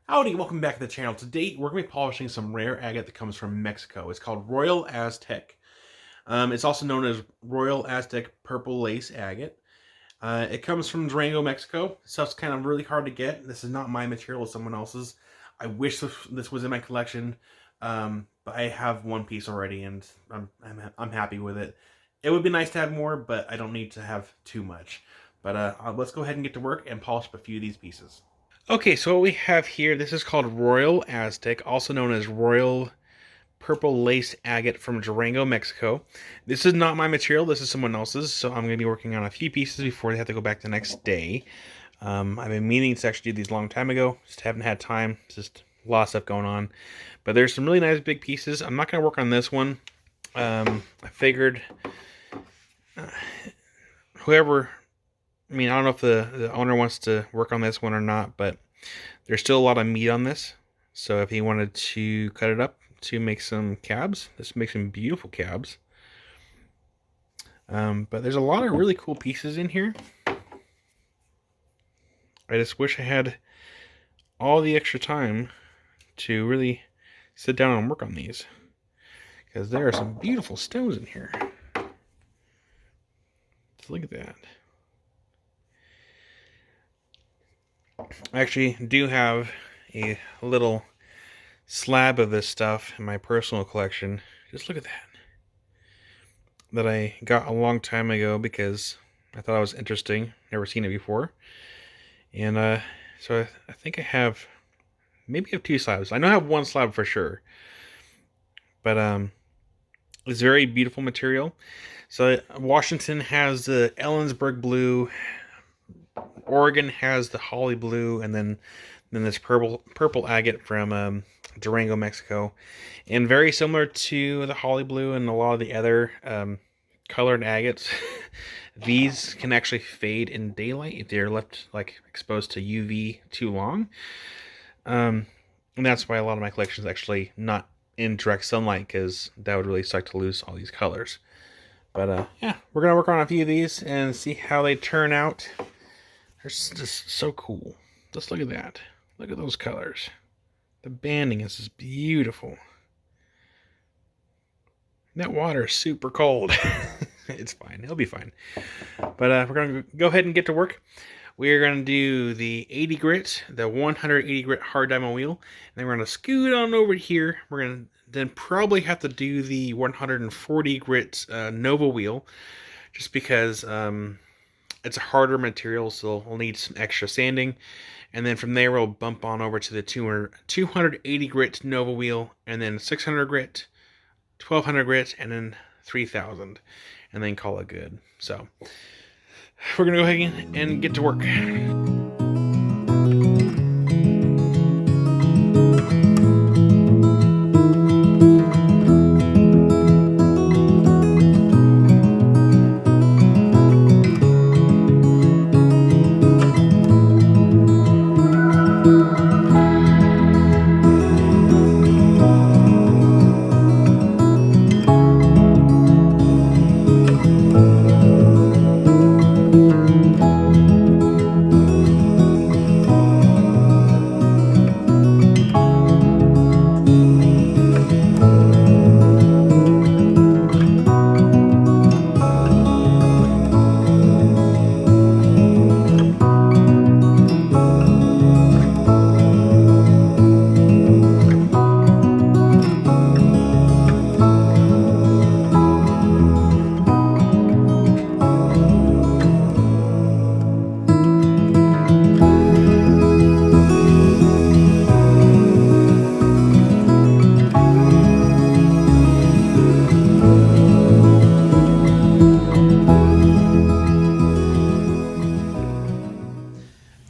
Howdy, welcome back to the channel. Today, we're going to be polishing some rare agate that comes from Mexico. It's called Royal Aztec. It's also known as Royal Aztec Purple Lace Agate. It comes from Durango, Mexico. Stuff's kind of really hard to get. This is not my material, it's someone else's. I wish this was in my collection, but I have one piece already, and I'm happy with it. It would be nice to have more, but I don't need to have too much. But let's go ahead and get to work and polish up a few of these pieces. Okay, so what we have here, this is called Royal Aztec, also known as Royal Purple Lace Agate from Durango, Mexico. This is not my material, this is someone else's, so I'm going to be working on a few pieces before they have to go back the next day. I've been meaning to actually do these a long time ago, just haven't had time, just a lot of stuff going on. But there's some really nice big pieces. I'm not going to work on this one. I figured whoever... I don't know if the owner wants to work on this one or not, but there's still a lot of meat on this. So if he wanted to cut it up to make some cabs, this makes some beautiful cabs. But there's a lot of really cool pieces in here. I just wish I had all the extra time to really sit down and work on these, because there are some beautiful stones in here. Just look at that. I actually do have a little slab of this stuff in my personal collection. Just look at that I got a long time ago because I thought it was interesting. Never seen it before. And so I think I have, maybe I have two slabs. I know I have one slab for sure. But it's very beautiful material. So Washington has the Ellensburg blue, Oregon has the holly blue, and then this purple agate from Durango, Mexico, and very similar to the holly blue and a lot of the other colored agates. These can actually fade in daylight if they're left exposed to UV too long, and that's why a lot of my collection is actually not in direct sunlight, because that would really suck to lose all these colors. But yeah, we're gonna work on a few of these and see how they turn out. They're just so cool. Just look at that. Look at those colors. The banding is just beautiful. That water is super cold. It's fine. It'll be fine. But we're going to go ahead and get to work. We're going to do the 80 grit, the 180 grit hard diamond wheel. And then we're going to scoot on over here. We're going to then probably have to do the 140 grit Nova wheel, just because it's a harder material, so we'll need some extra sanding. And then from there, we'll bump on over to the 280 grit Nova wheel, and then 600 grit, 1200 grit, and then 3000, and then call it good. So we're going to go ahead and get to work.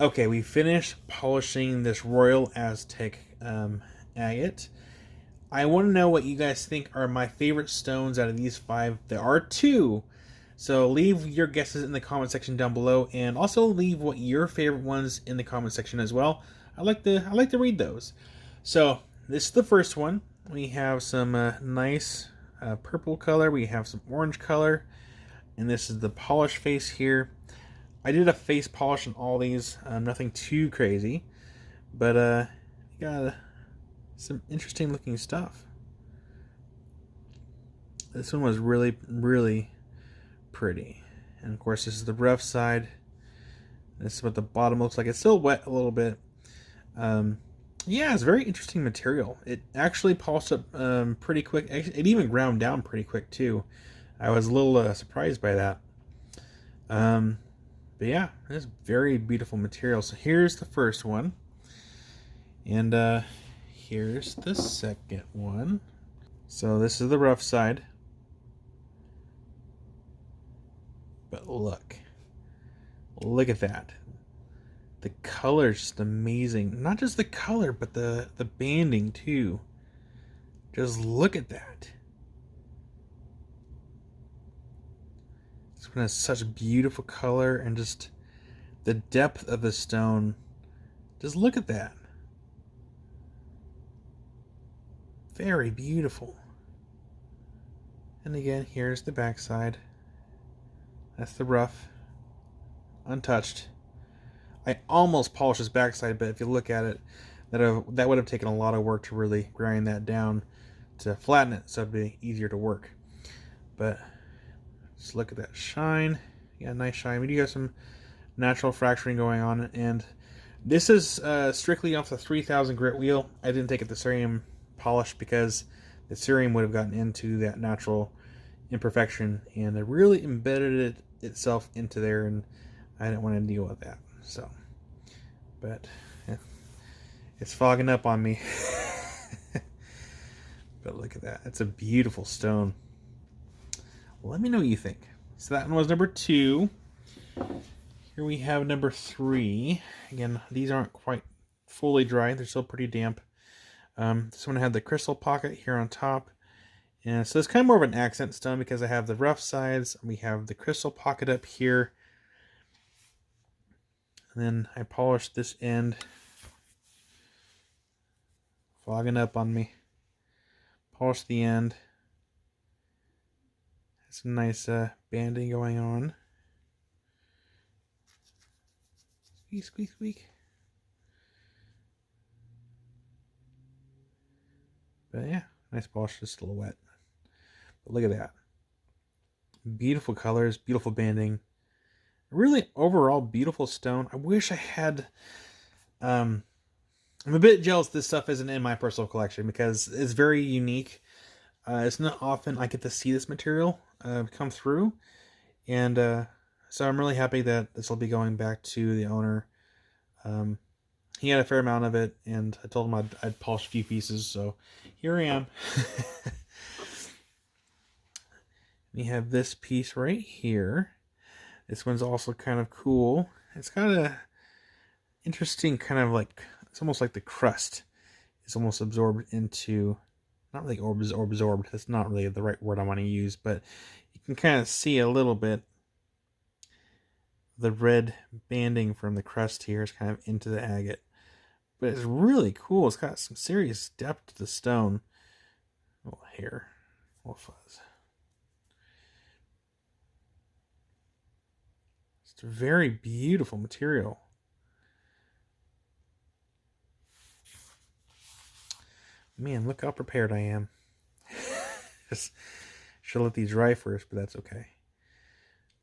Okay, we finished polishing this Royal Aztec agate. I want to know what you guys think are my favorite stones out of these five. There are two, so leave your guesses in the comment section down below, and also leave what your favorite ones in the comment section as well. I like to read those. So this is the first one. We have some nice purple color. We have some orange color, and this is the polished face here. I did a face polish on all these, nothing too crazy, but got some interesting looking stuff. This one was really, really pretty. And of course, this is the rough side. This is what the bottom looks like. It's still wet a little bit. Yeah, it's very interesting material. It actually polished up pretty quick. It even ground down pretty quick too. I was a little surprised by that. But yeah, it's very beautiful material. So here's the first one. And here's the second one. So this is the rough side. But look at that. The color is just amazing. Not just the color, but the banding too. Just look at that. This one has such beautiful color and just the depth of the stone. Just look at that. Very beautiful. And again, here's the back side. That's the rough. Untouched. I almost polished this backside, but if you look at it, that would have taken a lot of work to really grind that down to flatten it, so it'd be easier to work. But just look at that shine. Yeah, nice shine. We do have some natural fracturing going on, and this is strictly off the 3000 grit wheel. I didn't take it the cerium polish because the cerium would have gotten into that natural imperfection, and it really embedded itself into there, and I didn't want to deal with that. So, but it's fogging up on me. But look at that. It's a beautiful stone. Well, let me know what you think. So that one was number 2. Here we have number 3. Again, these aren't quite fully dry. They're still pretty damp. This one had the crystal pocket here on top. And so it's kind of more of an accent stone because I have the rough sides. We have the crystal pocket up here. And then I polished this end. Fogging up on me. Polish the end. Some nice banding going on. Squeak, squeak, squeak. But yeah, nice polish, just a little wet. But look at that. Beautiful colors, beautiful banding. Really overall beautiful stone. I wish I had... I'm a bit jealous this stuff isn't in my personal collection because it's very unique. It's not often I get to see this material come through. And so I'm really happy that this will be going back to the owner. He had a fair amount of it, and I told him I'd polish a few pieces, so here I am. We have this piece right here. This one's also kind of cool. It's got a interesting kind of like, it's almost like the crust is almost absorbed into, not really absorbed, that's not really the right word I want to use, but you can kind of see a little bit the red banding from the crust here is kind of into the agate. But it's really cool. It's got some serious depth to the stone. A little hair, a little fuzz. It's a very beautiful material. Man, look how prepared I am. Just should let these dry first, but that's okay.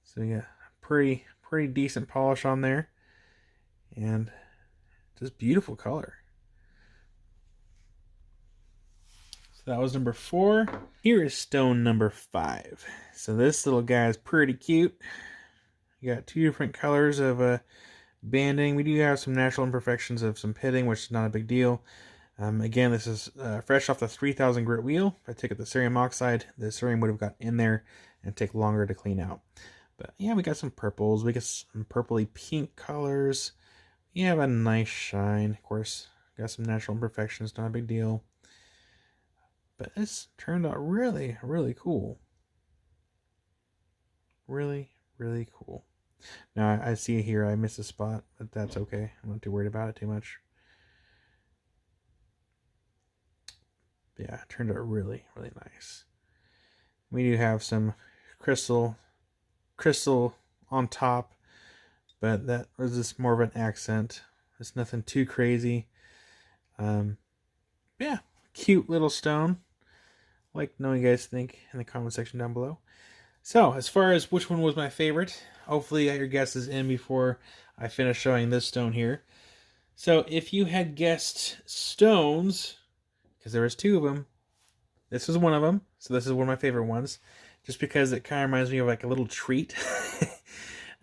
So yeah, pretty decent polish on there, and just beautiful color. So that was number 4. Here is stone number 5. So this little guy is pretty cute. You got 2 different colors of banding. We do have some natural imperfections of some pitting, which is not a big deal. Again, this is fresh off the 3000 grit wheel. If I take it the cerium oxide, the cerium would have got in there and take longer to clean out. But yeah, we got some purples. We got some purpley pink colors. We have a nice shine. Of course, got some natural imperfections. Not a big deal. But this turned out really, really cool. Really, really cool. Now, I see here I missed a spot, but that's okay. I'm not too worried about it too much. But yeah, it turned out really, really nice. We do have some crystal on top, but that was just more of an accent. It's nothing too crazy. Yeah, cute little stone. Like to know what you guys think in the comment section down below. So, as far as which one was my favorite, hopefully you got your guesses in before I finish showing this stone here. So, if you had guessed stones, because there was two of them, this was one of them. So this is one of my favorite ones, just because it kind of reminds me of like a little treat.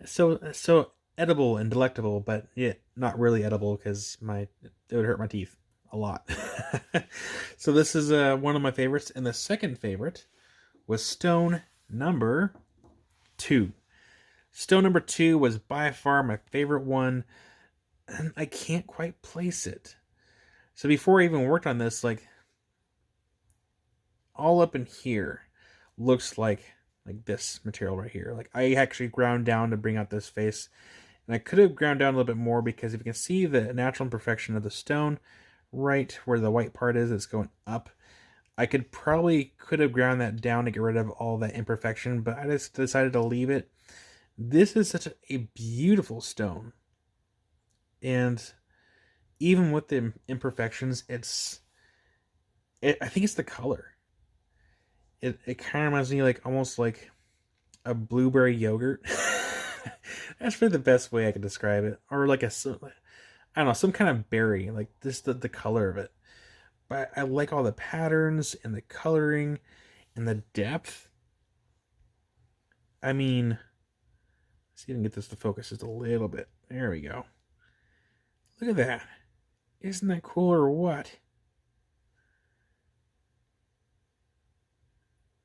so edible and delectable, but yeah, not really edible because it would hurt my teeth a lot. So this is one of my favorites, and the second favorite was stone number 2. Stone number 2 was by far my favorite one, and I can't quite place it. So before I even worked on this, like all up in here looks like this material right here. Like I actually ground down to bring out this face, and I could have ground down a little bit more because if you can see the natural imperfection of the stone right where the white part is, it's going up. I could have ground that down to get rid of all that imperfection, but I just decided to leave it. This is such a beautiful stone, and even with the imperfections, I think it's the color. It kind of reminds me almost like a blueberry yogurt. That's probably the best way I could describe it. Or like I don't know, some kind of berry, like this, the color of it. But I like all the patterns and the coloring and the depth. I mean, let's see if I can get this to focus just a little bit. There we go. Look at that. Isn't that cool or what?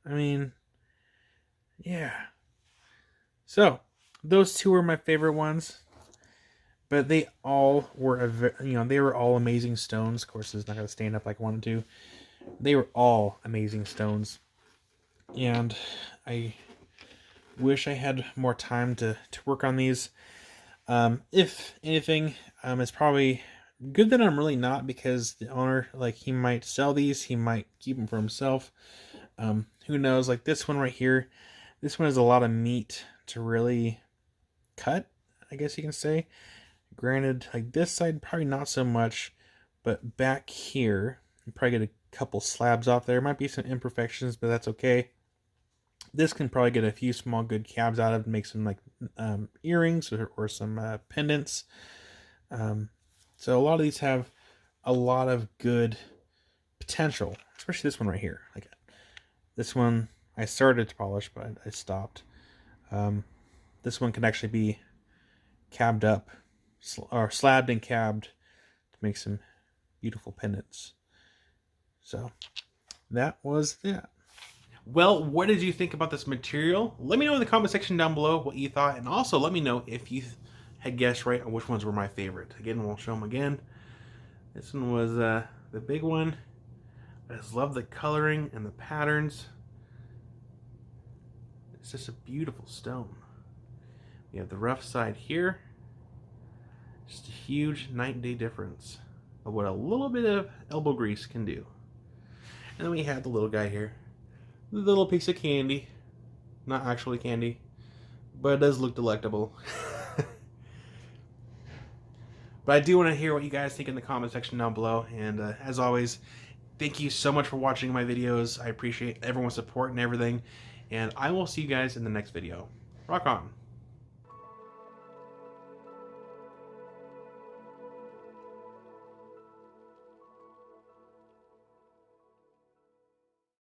I mean, yeah. So, those two were my favorite ones. But they all were, they were all amazing stones. Of course, it's not going to stand up like I wanted to. They were all amazing stones. And I wish I had more time to work on these. If anything, it's probably good that I'm really not, because the owner, he might sell these. He might keep them for himself. Who knows? Like this one right here. This one has a lot of meat to really cut, I guess you can say. Granted, like this side, probably not so much, but back here, you probably get a couple slabs off there. Might be some imperfections, but that's okay. This can probably get a few small good cabs out of it, make some earrings or some pendants. So a lot of these have a lot of good potential, especially this one right here. Like this one, I started to polish, but I stopped. This one can actually be cabbed up, or slabbed and cabbed to make some beautiful pendants. So that was that. Well, what did you think about this material? Let me know in the comment section down below what you thought, and also let me know if you had guessed right on which ones were my favorite. Again, we'll show them again. This one was the big one. I just love the coloring and the patterns. It's just a beautiful stone. We have the rough side here. Just a huge night and day difference of what a little bit of elbow grease can do. And then we have the little guy here. The little piece of candy. Not actually candy, but it does look delectable. But I do want to hear what you guys think in the comment section down below. And as always, thank you so much for watching my videos. I appreciate everyone's support and everything. And I will see you guys in the next video. Rock on.